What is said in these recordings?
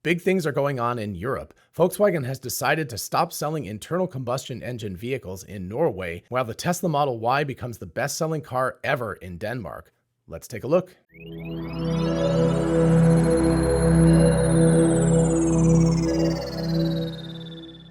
Big things are going on in Europe. Volkswagen has decided to stop selling internal combustion engine vehicles in Norway, while the Tesla Model Y becomes the best-selling car ever in Denmark. Let's take a look.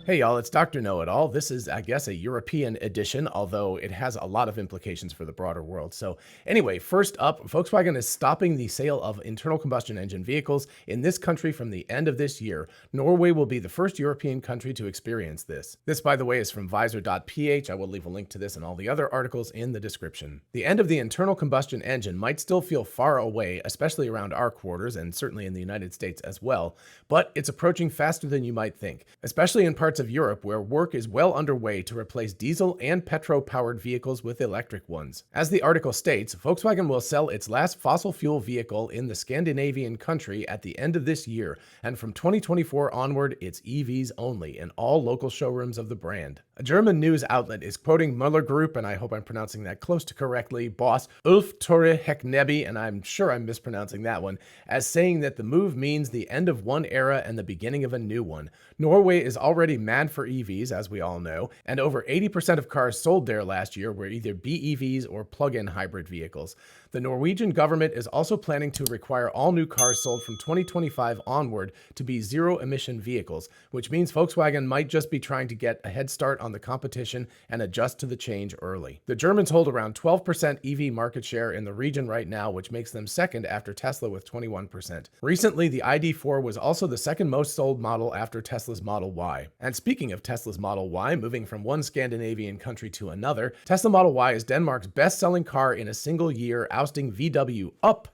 Hey y'all, it's Dr. Know-It-All. This is, I guess, a European edition, although it has a lot of implications for the broader world. So anyway, first up, Volkswagen is stopping the sale of internal combustion engine vehicles in this country from the end of this year. Norway will be the first European country to experience this. This, by the way, is from visor.ph. I will leave a link to this and all the other articles in the description. The end of the internal combustion engine might still feel far away, especially around our quarters and certainly in the United States as well, but it's approaching faster than you might think, especially in parts of Europe where work is well underway to replace diesel and petrol-powered vehicles with electric ones. As the article states, Volkswagen will sell its last fossil fuel vehicle in the Scandinavian country at the end of this year, and from 2024 onward, it's EVs only in all local showrooms of the brand. A German news outlet is quoting Müller Group, and I hope I'm pronouncing that close to correctly, boss Ulf Tore Heckneby, and I'm sure I'm mispronouncing that one, as saying that the move means the end of one era and the beginning of a new one. Norway is already mad for EVs, as we all know, and over 80% of cars sold there last year were either BEVs or plug-in hybrid vehicles. The Norwegian government is also planning to require all new cars sold from 2025 onward to be zero-emission vehicles, which means Volkswagen might just be trying to get a head start on the competition and adjust to the change early. The Germans hold around 12% EV market share in the region right now, which makes them second after Tesla with 21%. Recently, the ID.4 was also the second most sold model after Tesla's Model Y. And speaking of Tesla's Model Y, moving from one Scandinavian country to another, Tesla Model Y is Denmark's best-selling car in a single year, ousting VW up.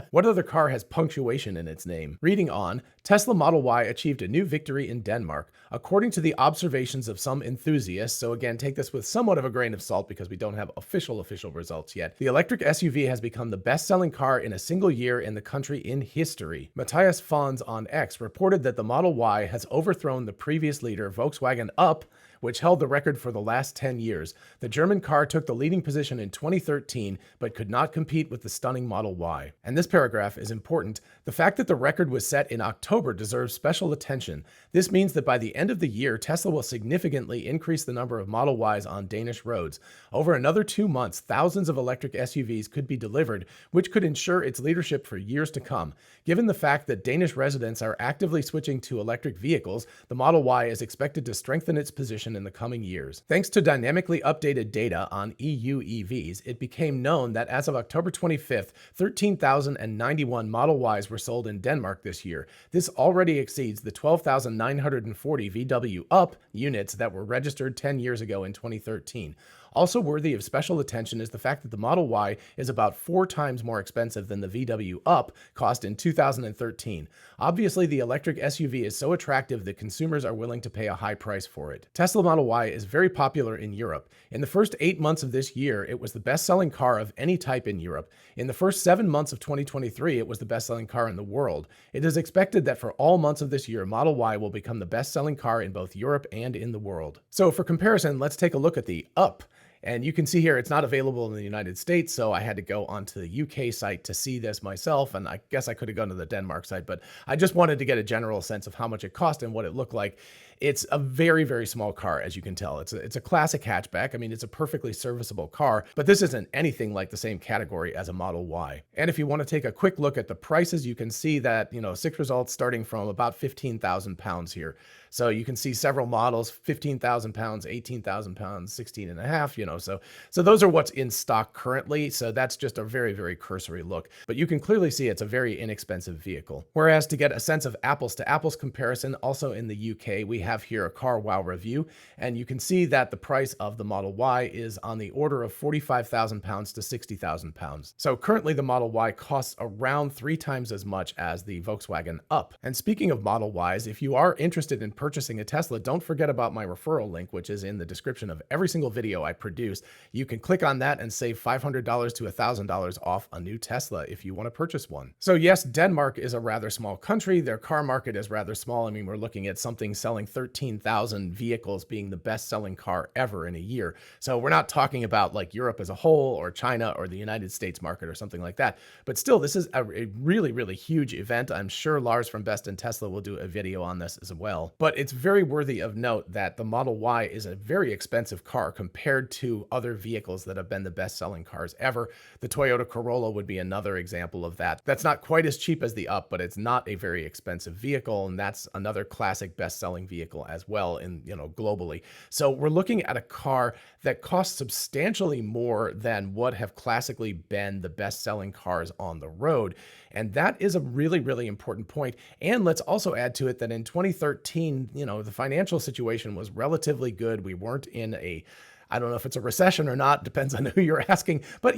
What other car has punctuation in its name? Reading on, Tesla Model Y achieved a new victory in Denmark, according to the observations of some enthusiasts. So again, take this with somewhat of a grain of salt because we don't have official results yet. The electric SUV has become the best-selling car in a single year in the country in history. Matthias Fons on X reported that the Model Y has overthrown the previous leader, Volkswagen Up, which held the record for the last 10 years. The German car took the leading position in 2013, but could not compete with the stunning Model Y. And this paragraph is important. The fact that the record was set in October deserves special attention. This means that by the end of the year, Tesla will significantly increase the number of Model Ys on Danish roads. Over another 2 months, thousands of electric SUVs could be delivered, which could ensure its leadership for years to come. Given the fact that Danish residents are actively switching to electric vehicles, the Model Y is expected to strengthen its position in the coming years. Thanks to dynamically updated data on EU EVs, it became known that as of October 25th, 13,091 Model Ys were sold in Denmark this year. This already exceeds the 12,940 VW Up units that were registered 10 years ago in 2013. Also worthy of special attention is the fact that the Model Y is about 4 times more expensive than the VW Up cost in 2013. Obviously, the electric SUV is so attractive that consumers are willing to pay a high price for it. Tesla Model Y is very popular in Europe. In the first 8 months of this year, it was the best-selling car of any type in Europe. In the first 7 months of 2023, it was the best-selling car in the world. It is expected that for all months of this year, Model Y will become the best-selling car in both Europe and in the world. So for comparison, let's take a look at the Up. And you can see here it's not available in the United States, so I had to go onto the UK site to see this myself, and I guess I could have gone to the Denmark site, but I just wanted to get a general sense of how much it cost and what it looked like. It's a very, very small car, as you can tell. It's a classic hatchback. I mean, it's a perfectly serviceable car, but this isn't anything like the same category as a Model Y. And if you want to take a quick look at the prices, you can see that, 6 results starting from about 15,000 pounds here. So you can see several models, 15,000 pounds, 18,000 pounds, 16 and a half, so those are what's in stock currently. So that's just a very, very cursory look, but you can clearly see it's a very inexpensive vehicle. Whereas to get a sense of apples to apples comparison, also in the UK, we have here a Car Wow review, and you can see that the price of the Model Y is on the order of 45,000 pounds to 60,000 pounds. So currently the Model Y costs around 3 times as much as the Volkswagen Up. And speaking of Model Ys, if you are interested in purchasing a Tesla, don't forget about my referral link, which is in the description of every single video I produce. produced. You can click on that and save $500 to $1,000 off a new Tesla if you want to purchase one. So yes, Denmark is a rather small country. Their car market is rather small. I mean, we're looking at something selling 13,000 vehicles being the best-selling car ever in a year. So we're not talking about like Europe as a whole or China or the United States market or something like that. But still, this is a really, really huge event. I'm sure Lars from Best in Tesla will do a video on this as well. But it's very worthy of note that the Model Y is a very expensive car compared to other vehicles that have been the best-selling cars ever. The Toyota Corolla would be another example of that. That's not quite as cheap as the Up, but it's not a very expensive vehicle, and that's another classic best-selling vehicle as well in, globally. So we're looking at a car that costs substantially more than what have classically been the best-selling cars on the road. And that is a really, really important point. And let's also add to it that in 2013, the financial situation was relatively good. We weren't in I don't know if it's a recession or not, depends on who you're asking, but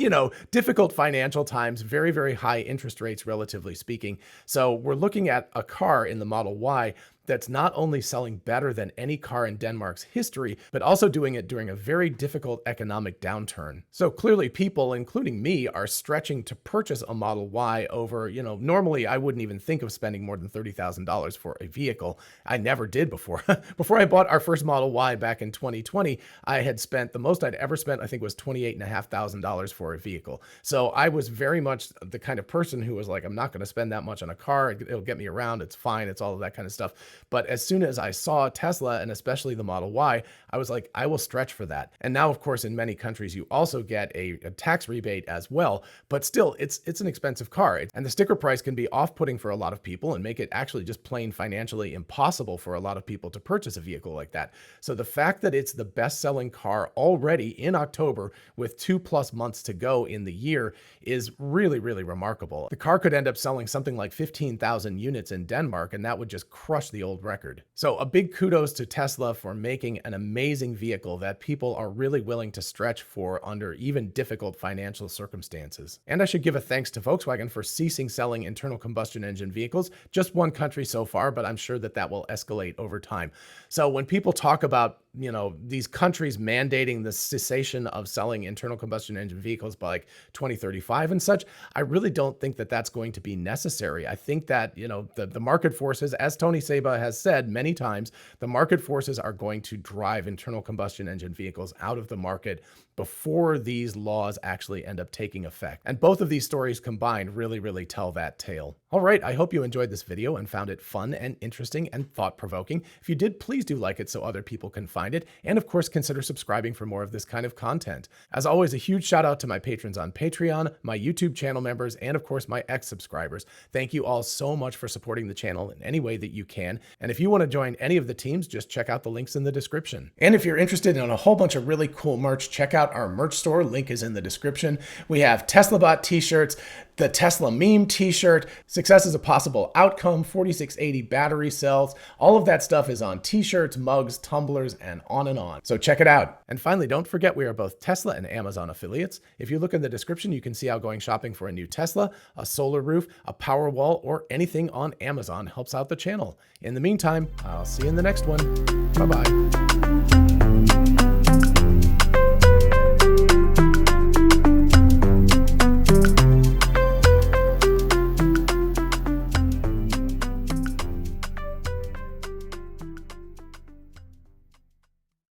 difficult financial times, very, very high interest rates, relatively speaking. So we're looking at a car in the Model Y that's not only selling better than any car in Denmark's history, but also doing it during a very difficult economic downturn. So clearly people, including me, are stretching to purchase a Model Y over, normally I wouldn't even think of spending more than $30,000 for a vehicle. I never did before. Before I bought our first Model Y back in 2020, I had spent, the most I'd ever spent, I think was $28,500 for a vehicle. So I was very much the kind of person who was like, I'm not going to spend that much on a car. It'll get me around. It's fine. It's all of that kind of stuff. But as soon as I saw Tesla, and especially the Model Y, I was like, I will stretch for that. And now, of course, in many countries, you also get a tax rebate as well. But still, it's an expensive car. And the sticker price can be off-putting for a lot of people and make it actually just plain financially impossible for a lot of people to purchase a vehicle like that. So the fact that it's the best-selling car already in October with 2+ months to go in the year is really, really remarkable. The car could end up selling something like 15,000 units in Denmark, and that would just crush the old record. So a big kudos to Tesla for making an amazing vehicle that people are really willing to stretch for under even difficult financial circumstances. And I should give a thanks to Volkswagen for ceasing selling internal combustion engine vehicles. Just one country so far, but I'm sure that that will escalate over time. So when people talk about these countries mandating the cessation of selling internal combustion engine vehicles by like 2035 and such, I really don't think that that's going to be necessary. I think that, the market forces, as Tony Seba has said many times, the market forces are going to drive internal combustion engine vehicles out of the market before these laws actually end up taking effect. And both of these stories combined really, really tell that tale. All right, I hope you enjoyed this video and found it fun and interesting and thought-provoking. If you did, please do like it so other people can find it. And of course, consider subscribing for more of this kind of content. As always, a huge shout out to my patrons on Patreon, my YouTube channel members, and of course, my ex-subscribers. Thank you all so much for supporting the channel in any way that you can. And if you want to join any of the teams, just check out the links in the description. And if you're interested in a whole bunch of really cool merch, check out our merch store. Link is in the description. We have TeslaBot t-shirts, the Tesla meme t-shirt, Success is a Possible Outcome, 4680 battery cells. All of that stuff is on t-shirts, mugs, tumblers, and on and on. So check it out. And finally, don't forget we are both Tesla and Amazon affiliates. If you look in the description, you can see how going shopping for a new Tesla, a solar roof, a power wall, or anything on Amazon helps out the channel. In the meantime, I'll see you in the next one. Bye-bye.